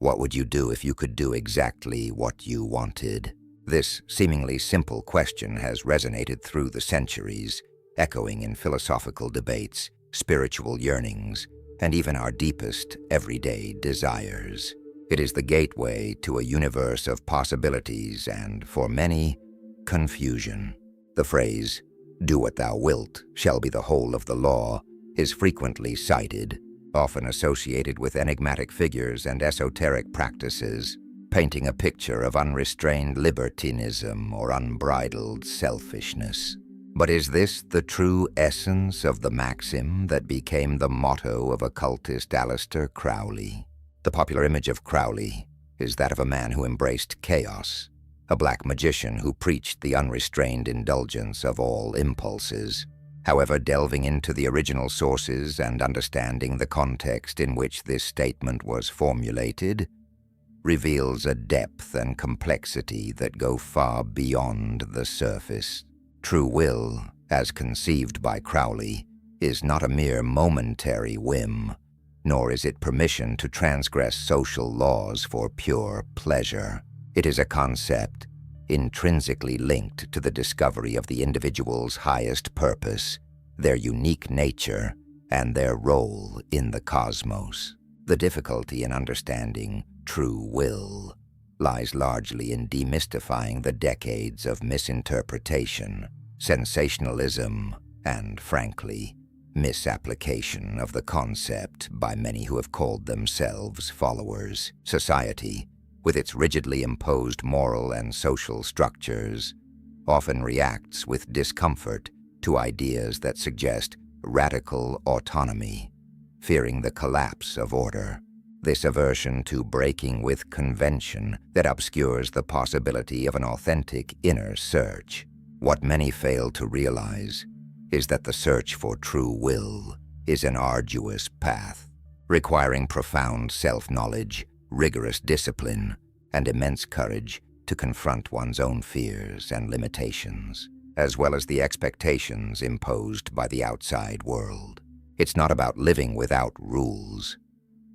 What would you do if you could do exactly what you wanted? This seemingly simple question has resonated through the centuries, echoing in philosophical debates, spiritual yearnings, and even our deepest everyday desires. It is the gateway to a universe of possibilities and, for many, confusion. The phrase, "Do what thou wilt shall be the whole of the law," is frequently cited, often associated with enigmatic figures and esoteric practices, painting a picture of unrestrained libertinism or unbridled selfishness. But is this the true essence of the maxim that became the motto of occultist Aleister Crowley? The popular image of Crowley is that of a man who embraced chaos, a black magician who preached the unrestrained indulgence of all impulses. However, delving into the original sources and understanding the context in which this statement was formulated reveals a depth and complexity that go far beyond the surface. True will, as conceived by Crowley, is not a mere momentary whim, nor is it permission to transgress social laws for pure pleasure. It is a concept intrinsically linked to the discovery of the individual's highest purpose, their unique nature, and their role in the cosmos. The difficulty in understanding true will lies largely in demystifying the decades of misinterpretation, sensationalism, and, frankly, misapplication of the concept by many who have called themselves followers. Society, with its rigidly imposed moral and social structures, often reacts with discomfort to ideas that suggest radical autonomy, fearing the collapse of order. This aversion to breaking with convention that obscures the possibility of an authentic inner search. What many fail to realize is that the search for true will is an arduous path, requiring profound self-knowledge, rigorous discipline, and immense courage to confront one's own fears and limitations, as well as the expectations imposed by the outside world. It's not about living without rules,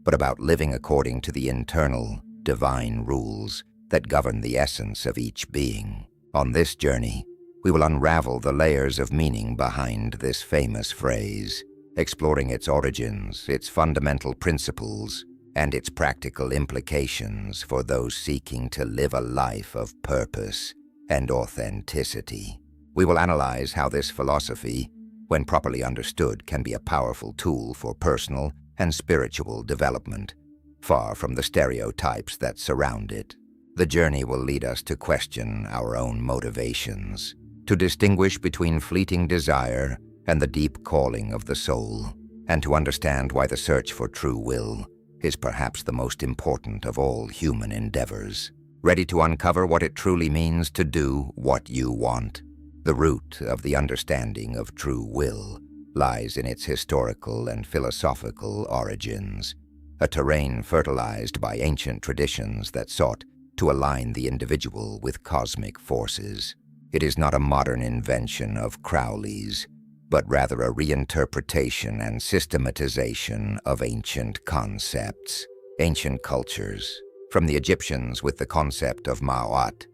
but about living according to the internal, divine rules that govern the essence of each being. On this journey, we will unravel the layers of meaning behind this famous phrase, exploring its origins, its fundamental principles, and its practical implications for those seeking to live a life of purpose and authenticity. We will analyze how this philosophy, when properly understood, can be a powerful tool for personal and spiritual development, far from the stereotypes that surround it. The journey will lead us to question our own motivations, to distinguish between fleeting desire and the deep calling of the soul, and to understand why the search for true will is perhaps the most important of all human endeavors. Ready to uncover what it truly means to do what you want? The root of the understanding of true will lies in its historical and philosophical origins, a terrain fertilized by ancient traditions that sought to align the individual with cosmic forces. It is not a modern invention of Crowley's, but rather a reinterpretation and systematization of ancient concepts, ancient cultures, from the Egyptians with the concept of Ma'at,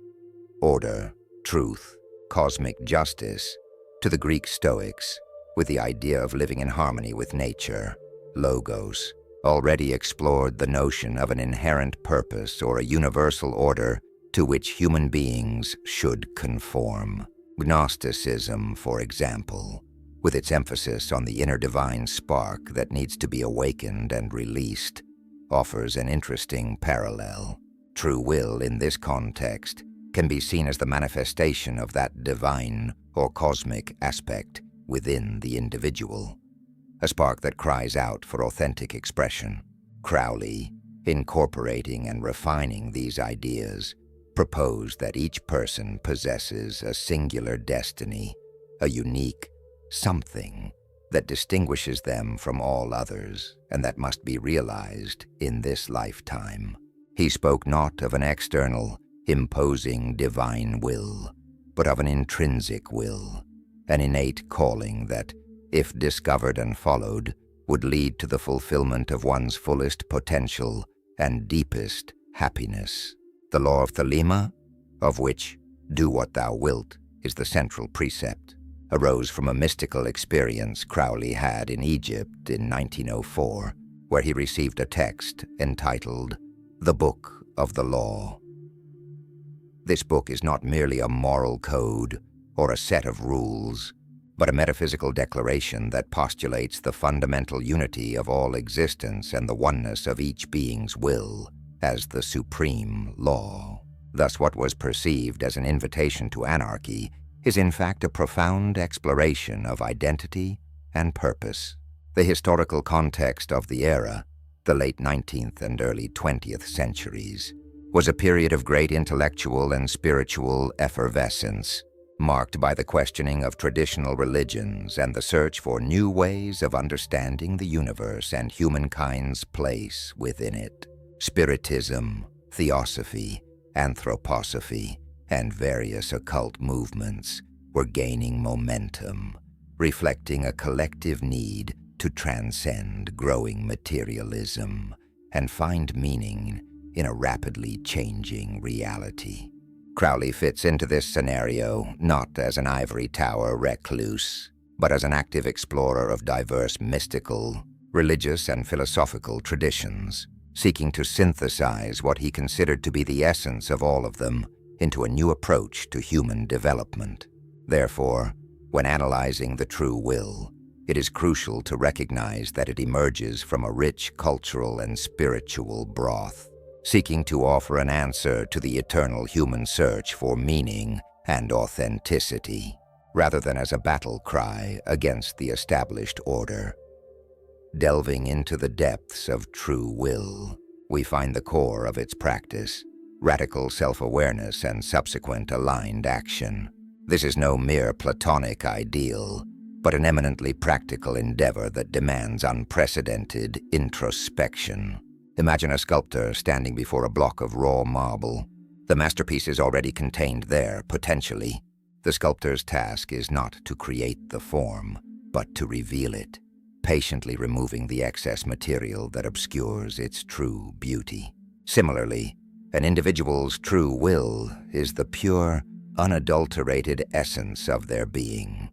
order, truth, cosmic justice, to the Greek Stoics, with the idea of living in harmony with nature, logos, already explored the notion of an inherent purpose or a universal order to which human beings should conform. Gnosticism, for example, with its emphasis on the inner divine spark that needs to be awakened and released, offers an interesting parallel. True will, in this context, can be seen as the manifestation of that divine or cosmic aspect within the individual, a spark that cries out for authentic expression. Crowley, incorporating and refining these ideas, proposed that each person possesses a singular destiny, a unique something that distinguishes them from all others and that must be realized in this lifetime. He spoke not of an external, imposing divine will, but of an intrinsic will, an innate calling that, if discovered and followed, would lead to the fulfillment of one's fullest potential and deepest happiness. The law of Thelema, of which "do what thou wilt" is the central precept, arose from a mystical experience Crowley had in Egypt in 1904, where he received a text entitled "The Book of the Law." This book is not merely a moral code or a set of rules, but a metaphysical declaration that postulates the fundamental unity of all existence and the oneness of each being's will as the supreme law. Thus, what was perceived as an invitation to anarchy is in fact a profound exploration of identity and purpose. The historical context of the era, the late 19th and early 20th centuries, was a period of great intellectual and spiritual effervescence, marked by the questioning of traditional religions and the search for new ways of understanding the universe and humankind's place within it. Spiritism, theosophy, anthroposophy, and various occult movements were gaining momentum, reflecting a collective need to transcend growing materialism and find meaning in a rapidly changing reality. Crowley fits into this scenario not as an ivory tower recluse, but as an active explorer of diverse mystical, religious, and philosophical traditions, seeking to synthesize what he considered to be the essence of all of them into a new approach to human development. Therefore, when analyzing the true will, it is crucial to recognize that it emerges from a rich cultural and spiritual broth, seeking to offer an answer to the eternal human search for meaning and authenticity, rather than as a battle cry against the established order. Delving into the depths of true will, we find the core of its practice, radical self-awareness and subsequent aligned action. This is no mere Platonic ideal, but an eminently practical endeavor that demands unprecedented introspection. Imagine a sculptor standing before a block of raw marble. The masterpiece is already contained there, potentially. The sculptor's task is not to create the form, but to reveal it, patiently removing the excess material that obscures its true beauty. Similarly, an individual's true will is the pure, unadulterated essence of their being,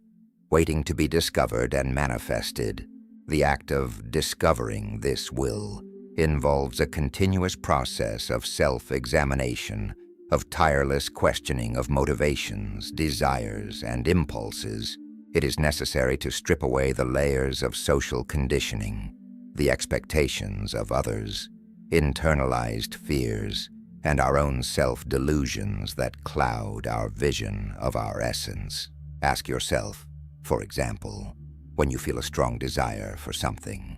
waiting to be discovered and manifested. The act of discovering this will involves a continuous process of self-examination, of tireless questioning of motivations, desires, and impulses. It is necessary to strip away the layers of social conditioning, the expectations of others, internalized fears, and our own self-delusions that cloud our vision of our essence. Ask yourself, for example, when you feel a strong desire for something,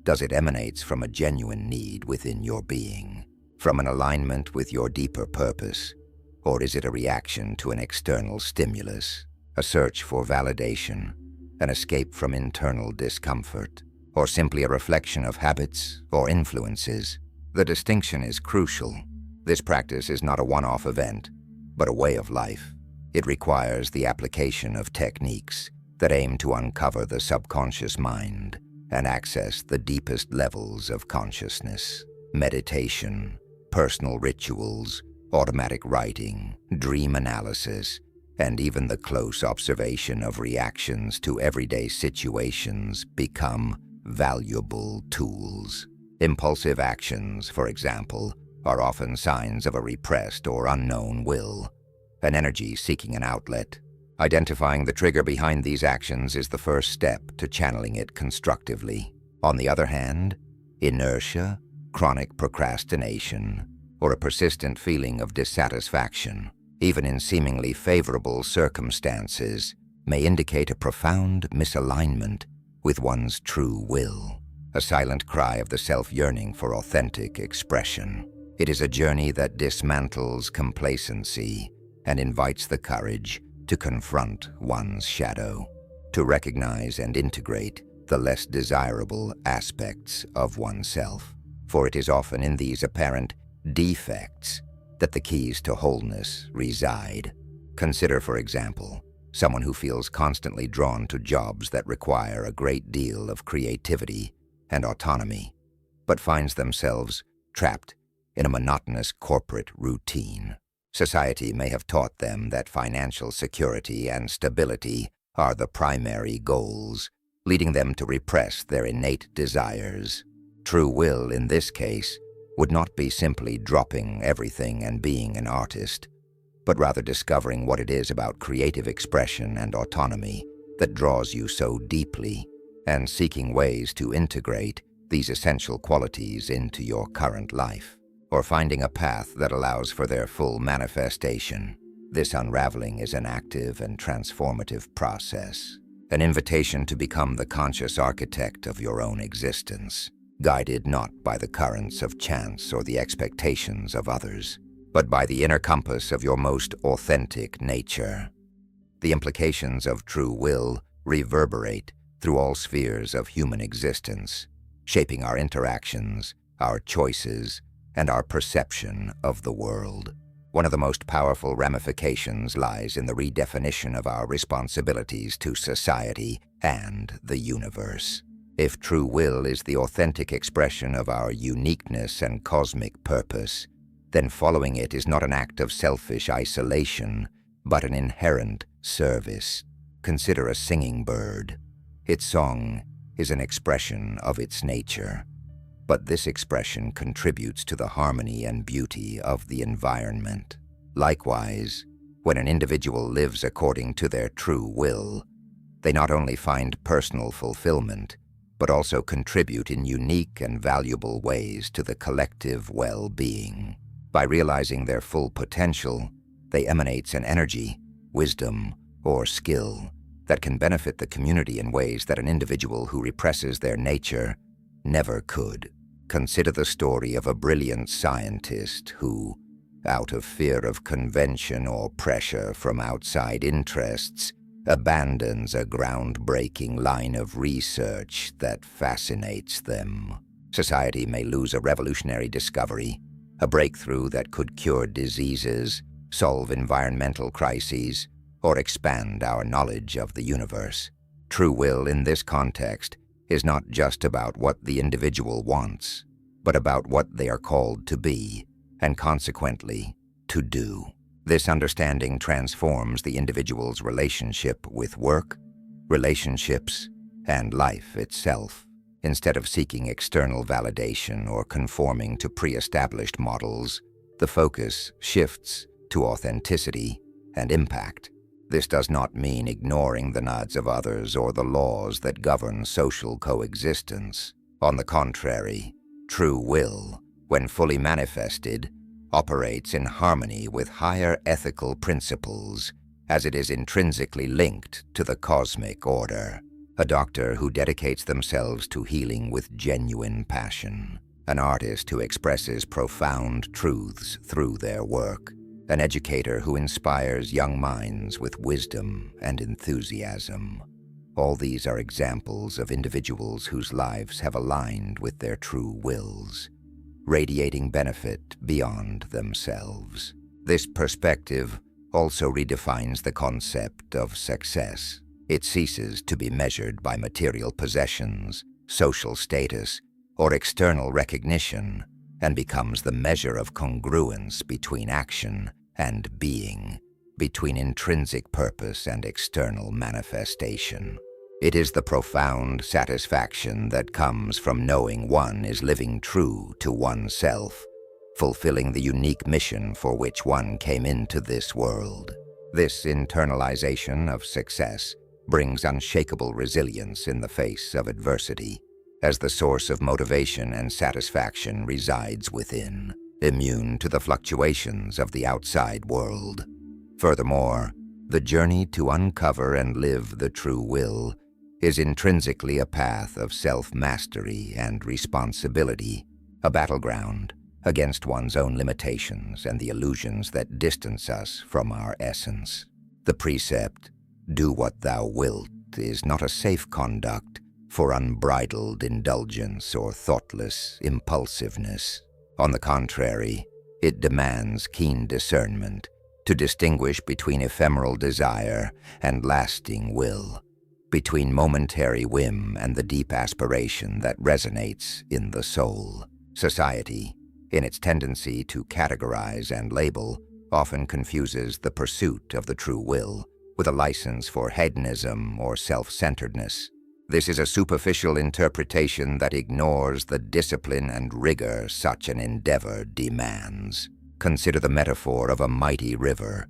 does it emanate from a genuine need within your being, from an alignment with your deeper purpose, or is it a reaction to an external stimulus, a search for validation, an escape from internal discomfort, or simply a reflection of habits or influences? The distinction is crucial. This practice is not a one-off event, but a way of life. It requires the application of techniques that aim to uncover the subconscious mind and access the deepest levels of consciousness. Meditation, personal rituals, automatic writing, dream analysis, and even the close observation of reactions to everyday situations become valuable tools. Impulsive actions, for example, are often signs of a repressed or unknown will, an energy seeking an outlet. Identifying the trigger behind these actions is the first step to channeling it constructively. On the other hand, inertia, chronic procrastination, or a persistent feeling of dissatisfaction, even in seemingly favorable circumstances, may indicate a profound misalignment with one's true will, a silent cry of the self yearning for authentic expression. It is a journey that dismantles complacency and invites the courage to confront one's shadow, to recognize and integrate the less desirable aspects of oneself. For it is often in these apparent defects that the keys to wholeness reside. Consider, for example, someone who feels constantly drawn to jobs that require a great deal of creativity and autonomy, but finds themselves trapped in a monotonous corporate routine. Society may have taught them that financial security and stability are the primary goals, leading them to repress their innate desires. True will, in this case, would not be simply dropping everything and being an artist, but rather discovering what it is about creative expression and autonomy that draws you so deeply, and seeking ways to integrate these essential qualities into your current life, or finding a path that allows for their full manifestation. This unraveling is an active and transformative process, an invitation to become the conscious architect of your own existence, guided not by the currents of chance or the expectations of others, but by the inner compass of your most authentic nature. The implications of true will reverberate through all spheres of human existence, shaping our interactions, our choices, and our perception of the world. One of the most powerful ramifications lies in the redefinition of our responsibilities to society and the universe. If true will is the authentic expression of our uniqueness and cosmic purpose, then following it is not an act of selfish isolation, but an inherent service. Consider a singing bird. Its song is an expression of its nature, but this expression contributes to the harmony and beauty of the environment. Likewise, when an individual lives according to their true will, they not only find personal fulfillment, but also contribute in unique and valuable ways to the collective well-being. By realizing their full potential, they emanate an energy, wisdom, or skill that can benefit the community in ways that an individual who represses their nature never could. Consider the story of a brilliant scientist who, out of fear of convention or pressure from outside interests, abandons a groundbreaking line of research that fascinates them. Society may lose a revolutionary discovery, a breakthrough that could cure diseases, solve environmental crises, or expand our knowledge of the universe. True will in this context is not just about what the individual wants, but about what they are called to be, and consequently, to do. This understanding transforms the individual's relationship with work, relationships, and life itself. Instead of seeking external validation or conforming to pre-established models, the focus shifts to authenticity and impact. This does not mean ignoring the needs of others or the laws that govern social coexistence. On the contrary, true will, when fully manifested, operates in harmony with higher ethical principles, as it is intrinsically linked to the cosmic order. A doctor who dedicates themselves to healing with genuine passion, an artist who expresses profound truths through their work, an educator who inspires young minds with wisdom and enthusiasm. All these are examples of individuals whose lives have aligned with their true wills, radiating benefit beyond themselves. This perspective also redefines the concept of success. It ceases to be measured by material possessions, social status, or external recognition, and becomes the measure of congruence between action and being, between intrinsic purpose and external manifestation. It is the profound satisfaction that comes from knowing one is living true to oneself, fulfilling the unique mission for which one came into this world. This internalization of success brings unshakable resilience in the face of adversity, as the source of motivation and satisfaction resides within, immune to the fluctuations of the outside world. Furthermore, the journey to uncover and live the true will is intrinsically a path of self-mastery and responsibility, a battleground against one's own limitations and the illusions that distance us from our essence. The precept, "Do what thou wilt," is not a safe conduct for unbridled indulgence or thoughtless impulsiveness. On the contrary, it demands keen discernment to distinguish between ephemeral desire and lasting will, between momentary whim and the deep aspiration that resonates in the soul. Society, in its tendency to categorize and label, often confuses the pursuit of the true will with a license for hedonism or self-centeredness. This is a superficial interpretation that ignores the discipline and rigor such an endeavor demands. Consider the metaphor of a mighty river.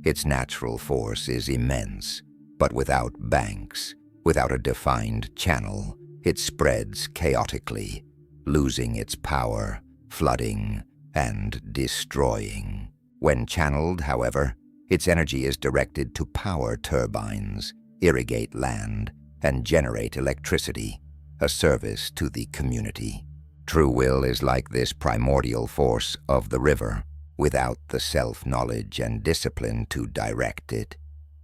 Its natural force is immense, but without banks, without a defined channel, it spreads chaotically, losing its power, flooding, and destroying. When channeled, however, its energy is directed to power turbines, irrigate land, and generate electricity, a service to the community. True will is like this primordial force of the river, without the self-knowledge and discipline to direct it.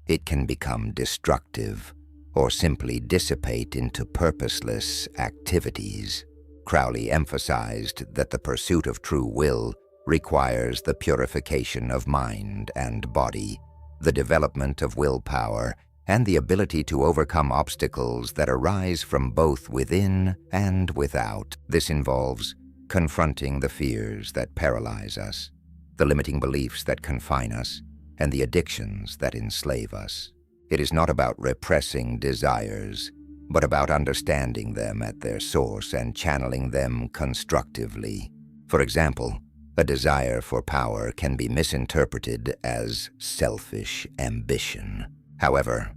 It can become destructive, or simply dissipate into purposeless activities. Crowley emphasized that the pursuit of true will requires the purification of mind and body, the development of willpower, and the ability to overcome obstacles that arise from both within and without. This involves confronting the fears that paralyze us, the limiting beliefs that confine us, and the addictions that enslave us. It is not about repressing desires, but about understanding them at their source and channeling them constructively. For example, a desire for power can be misinterpreted as selfish ambition. However,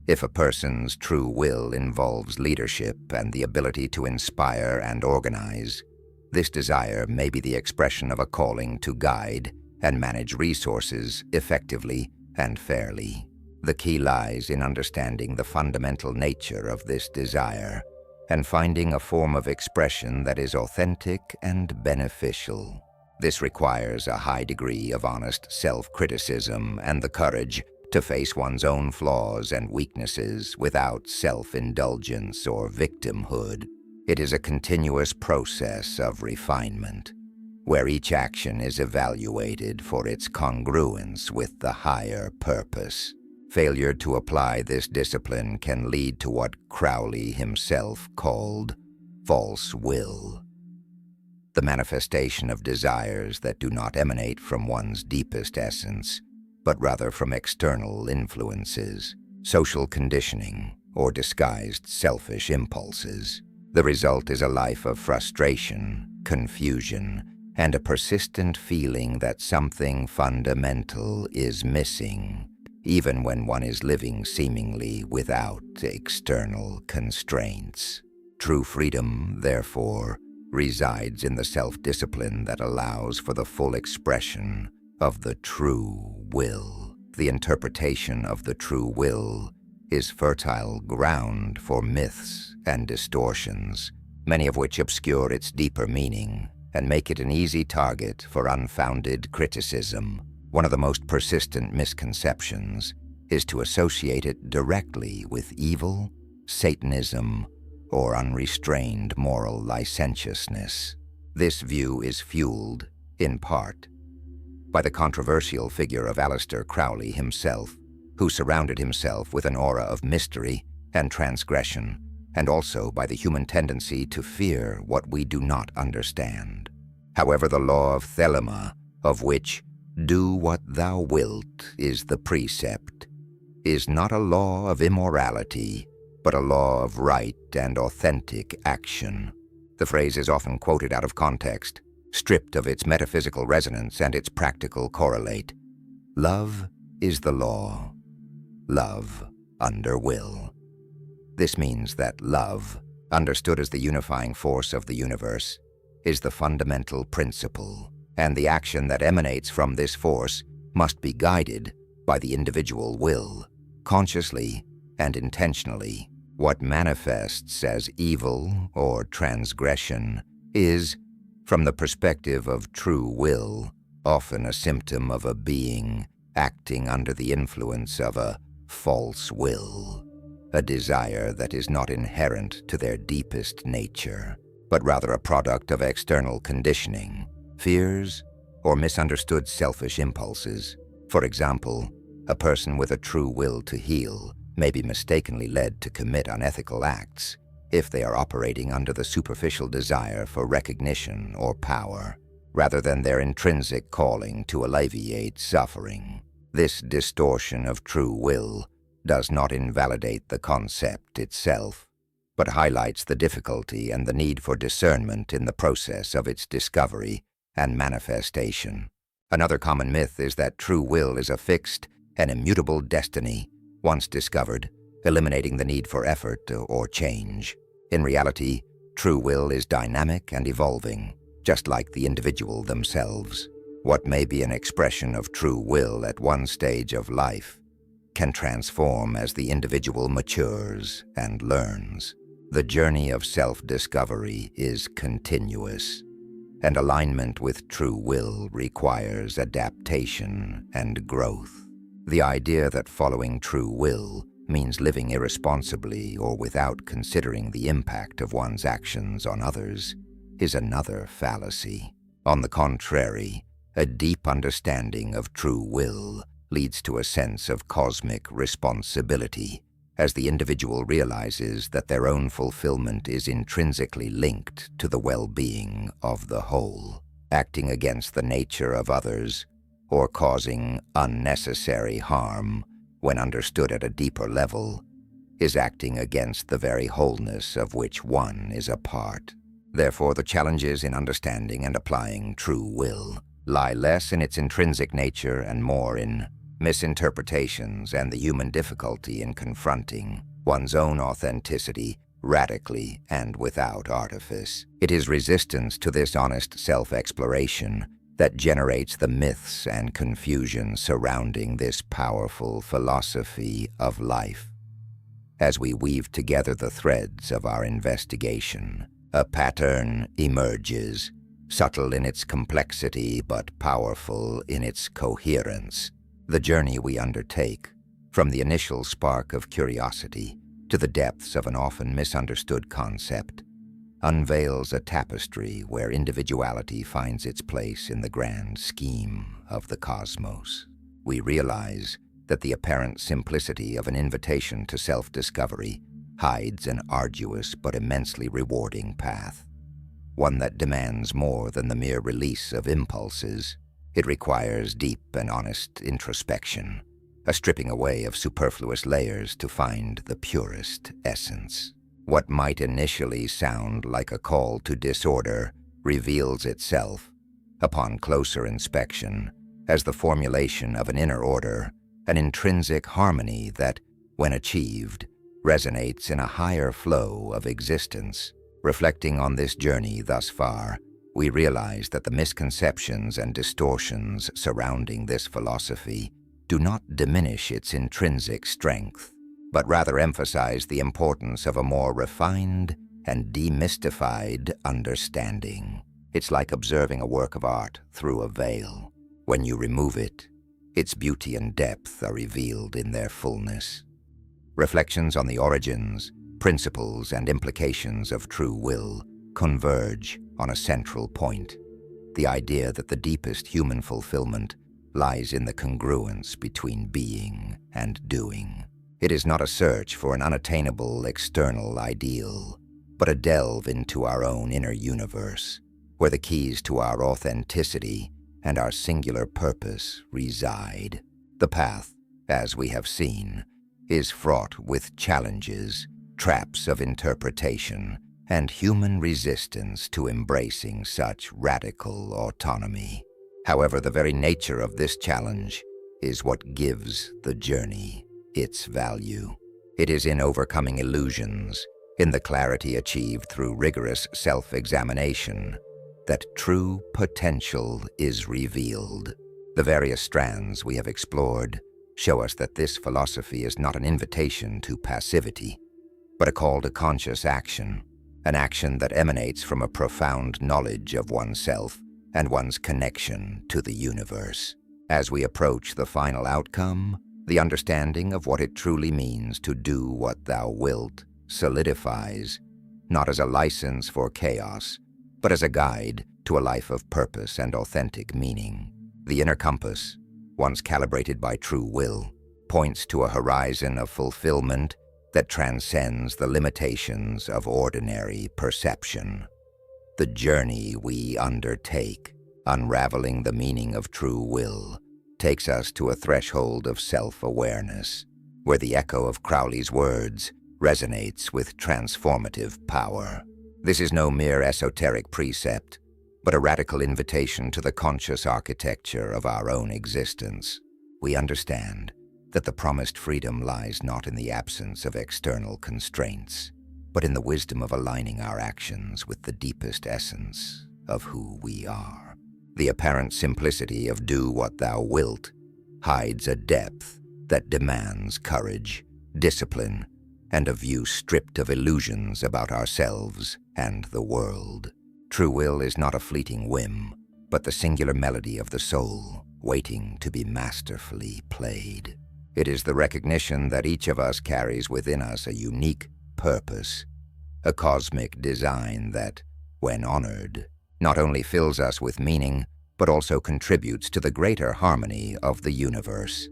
if a person's true will involves leadership and the ability to inspire and organize, this desire may be the expression of a calling to guide and manage resources effectively and fairly. The key lies in understanding the fundamental nature of this desire and finding a form of expression that is authentic and beneficial. This requires a high degree of honest self-criticism and the courage to face one's own flaws and weaknesses without self-indulgence or victimhood. It is a continuous process of refinement, where each action is evaluated for its congruence with the higher purpose. Failure to apply this discipline can lead to what Crowley himself called false will, the manifestation of desires that do not emanate from one's deepest essence, but rather from external influences, social conditioning, or disguised selfish impulses. The result is a life of frustration, confusion, and a persistent feeling that something fundamental is missing, even when one is living seemingly without external constraints. True freedom, therefore, resides in the self-discipline that allows for the full expression of the true will. The interpretation of the true will is fertile ground for myths and distortions, many of which obscure its deeper meaning and make it an easy target for unfounded criticism. One of the most persistent misconceptions is to associate it directly with evil, Satanism, or unrestrained moral licentiousness. This view is fueled, in part, by the controversial figure of Aleister Crowley himself, who surrounded himself with an aura of mystery and transgression, and also by the human tendency to fear what we do not understand. However, the law of Thelema, of which "do what thou wilt" is the precept, is not a law of immorality, but a law of right and authentic action. The phrase is often quoted out of context, stripped of its metaphysical resonance and its practical correlate. Love is the law. Love under will. This means that love, understood as the unifying force of the universe, is the fundamental principle, and the action that emanates from this force must be guided by the individual will, consciously and intentionally. What manifests as evil or transgression is, from the perspective of true will, often a symptom of a being acting under the influence of a false will, a desire that is not inherent to their deepest nature, but rather a product of external conditioning, fears, or misunderstood selfish impulses. For example, a person with a true will to heal may be mistakenly led to commit unethical acts if they are operating under the superficial desire for recognition or power, rather than their intrinsic calling to alleviate suffering. This distortion of true will does not invalidate the concept itself, but highlights the difficulty and the need for discernment in the process of its discovery and manifestation. Another common myth is that true will is a fixed and immutable destiny, once discovered, eliminating the need for effort or change. In reality, true will is dynamic and evolving, just like the individual themselves. What may be an expression of true will at one stage of life can transform as the individual matures and learns. The journey of self-discovery is continuous, and alignment with true will requires adaptation and growth. The idea that following true will means living irresponsibly or without considering the impact of one's actions on others is another fallacy. On the contrary, a deep understanding of true will leads to a sense of cosmic responsibility, as the individual realizes that their own fulfillment is intrinsically linked to the well-being of the whole. Acting against the nature of others or causing unnecessary harm, when understood at a deeper level, is acting against the very wholeness of which one is a part. Therefore, the challenges in understanding and applying true will lie less in its intrinsic nature and more in misinterpretations and the human difficulty in confronting one's own authenticity radically and without artifice. It is resistance to this honest self-exploration that generates the myths and confusion surrounding this powerful philosophy of life. As we weave together the threads of our investigation, a pattern emerges, subtle in its complexity but powerful in its coherence. The journey we undertake, from the initial spark of curiosity to the depths of an often misunderstood concept, unveils a tapestry where individuality finds its place in the grand scheme of the cosmos. We realize that the apparent simplicity of an invitation to self-discovery hides an arduous but immensely rewarding path, one that demands more than the mere release of impulses. It requires deep and honest introspection, a stripping away of superfluous layers to find the purest essence. What might initially sound like a call to disorder reveals itself, upon closer inspection, as the formulation of an inner order, an intrinsic harmony that, when achieved, resonates in a higher flow of existence. Reflecting on this journey thus far, we realize that the misconceptions and distortions surrounding this philosophy do not diminish its intrinsic strength, but rather emphasize the importance of a more refined and demystified understanding. It's like observing a work of art through a veil. When you remove it, its beauty and depth are revealed in their fullness. Reflections on the origins, principles, and implications of true will converge on a central point: the idea that the deepest human fulfillment lies in the congruence between being and doing. It is not a search for an unattainable external ideal, but a delve into our own inner universe, where the keys to our authenticity and our singular purpose reside. The path, as we have seen, is fraught with challenges, traps of interpretation, and human resistance to embracing such radical autonomy. However, the very nature of this challenge is what gives the journey its value. It is in overcoming illusions, in the clarity achieved through rigorous self-examination, that true potential is revealed. The various strands we have explored show us that this philosophy is not an invitation to passivity, but a call to conscious action, an action that emanates from a profound knowledge of oneself and one's connection to the universe. As we approach the final outcome, the understanding of what it truly means to do what thou wilt solidifies, not as a license for chaos, but as a guide to a life of purpose and authentic meaning. The inner compass, once calibrated by true will, points to a horizon of fulfillment that transcends the limitations of ordinary perception. The journey we undertake Unraveling the meaning of true will takes us to a threshold of self-awareness, where the echo of Crowley's words resonates with transformative power. This is no mere esoteric precept, but a radical invitation to the conscious architecture of our own existence. We understand that the promised freedom lies not in the absence of external constraints, but in the wisdom of aligning our actions with the deepest essence of who we are. The apparent simplicity of "do what thou wilt" hides a depth that demands courage, discipline, and a view stripped of illusions about ourselves and the world. True will is not a fleeting whim, but the singular melody of the soul, waiting to be masterfully played. It is the recognition that each of us carries within us a unique purpose, a cosmic design that, when honored, not only fills us with meaning, but also contributes to the greater harmony of the universe.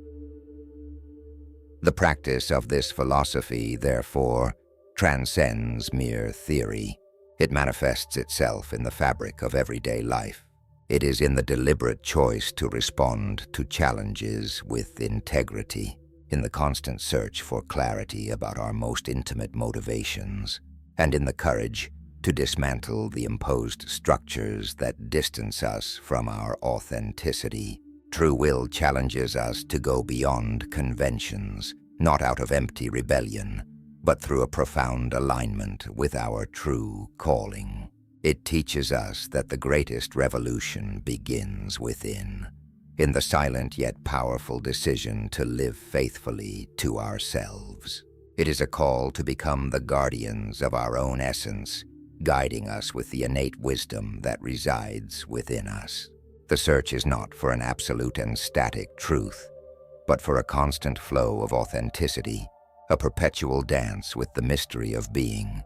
The practice of this philosophy, therefore, transcends mere theory. It manifests itself in the fabric of everyday life. It is in the deliberate choice to respond to challenges with integrity, in the constant search for clarity about our most intimate motivations, and in the courage to dismantle the imposed structures that distance us from our authenticity. True will challenges us to go beyond conventions, not out of empty rebellion, but through a profound alignment with our true calling. It teaches us that the greatest revolution begins within, in the silent yet powerful decision to live faithfully to ourselves. It is a call to become the guardians of our own essence, guiding us with the innate wisdom that resides within us. The search is not for an absolute and static truth, but for a constant flow of authenticity, a perpetual dance with the mystery of being.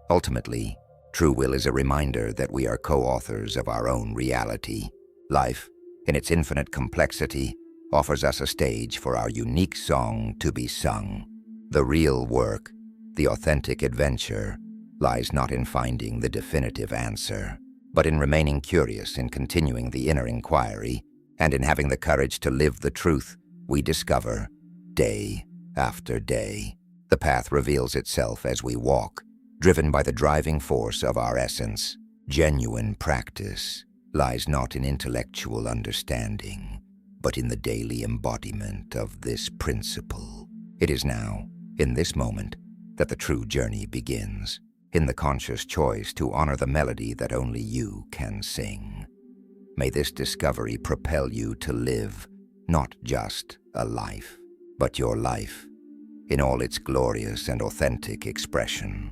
Ultimately, true will is a reminder that we are co-authors of our own reality. Life, in its infinite complexity, offers us a stage for our unique song to be sung. The real work, the authentic adventure, lies not in finding the definitive answer, but in remaining curious, in continuing the inner inquiry, and in having the courage to live the truth we discover day after day. The path reveals itself as we walk, driven by the driving force of our essence. Genuine practice lies not in intellectual understanding, but in the daily embodiment of this principle. It is now, in this moment, that the true journey begins, in the conscious choice to honor the melody that only you can sing. May this discovery propel you to live not just a life, but your life in all its glorious and authentic expression.